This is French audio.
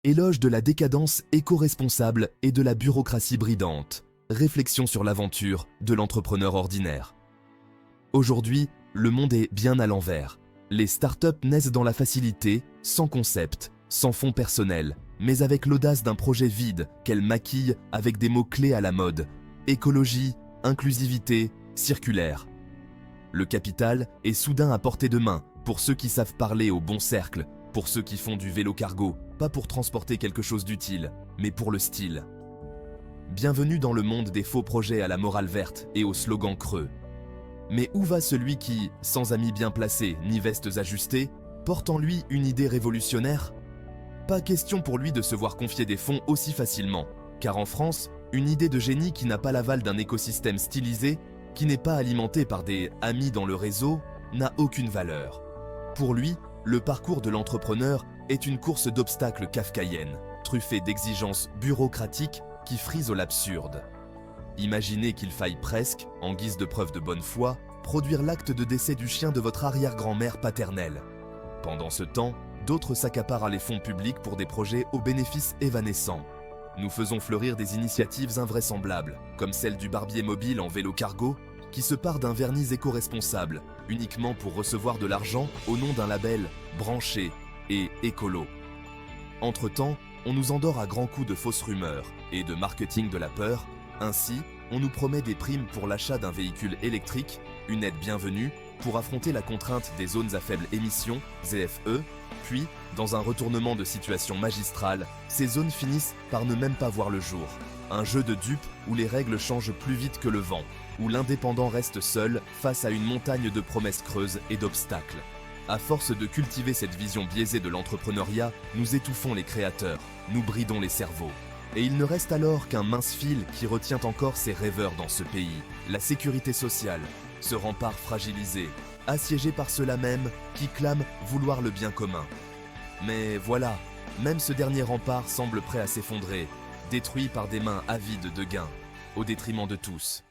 Éloge de la décadence éco-responsable et de la bureaucratie bridante. Réflexion sur l'aventure de l'entrepreneur ordinaire. Aujourd'hui, le monde est bien à l'envers. Les startups naissent dans la facilité, sans concept, sans fonds personnels, mais avec l'audace d'un projet vide qu'elles maquillent avec des mots-clés à la mode. Écologie, inclusivité, circulaire. Le capital est soudain à portée de main pour ceux qui savent parler au bon cercle, pour ceux qui font du vélo cargo, pas pour transporter quelque chose d'utile, mais pour le style. Bienvenue dans le monde des faux projets à la morale verte et aux slogans creux. Mais où va celui qui, sans amis bien placés ni vestes ajustées, porte en lui une idée révolutionnaire? Pas question pour lui de se voir confier des fonds aussi facilement, car en France, une idée de génie qui n'a pas l'aval d'un écosystème stylisé, qui n'est pas alimenté par des « amis dans le réseau », n'a aucune valeur. Pour lui, le parcours de l'entrepreneur est une course d'obstacles kafkaïenne, truffée d'exigences bureaucratiques qui frisent l'absurde. Imaginez qu'il faille presque, en guise de preuve de bonne foi, produire l'acte de décès du chien de votre arrière-grand-mère paternelle. Pendant ce temps, d'autres s'accaparent les fonds publics pour des projets aux bénéfices évanescents. Nous faisons fleurir des initiatives invraisemblables, comme celle du barbier mobile en vélo cargo, qui se part d'un vernis éco-responsable, uniquement pour recevoir de l'argent au nom d'un label branché et écolo. Entre-temps, on nous endort à grands coups de fausses rumeurs et de marketing de la peur. Ainsi, on nous promet des primes pour l'achat d'un véhicule électrique, une aide bienvenue, pour affronter la contrainte des zones à faible émission, ZFE, puis, dans un retournement de situation magistral, ces zones finissent par ne même pas voir le jour. Un jeu de dupes où les règles changent plus vite que le vent, où l'indépendant reste seul face à une montagne de promesses creuses et d'obstacles. À force de cultiver cette vision biaisée de l'entrepreneuriat, nous étouffons les créateurs, nous bridons les cerveaux. Et il ne reste alors qu'un mince fil qui retient encore ces rêveurs dans ce pays, la sécurité sociale, ce rempart fragilisé, assiégé par ceux-là même qui clament vouloir le bien commun. Mais voilà, même ce dernier rempart semble prêt à s'effondrer, détruit par des mains avides de gains, au détriment de tous.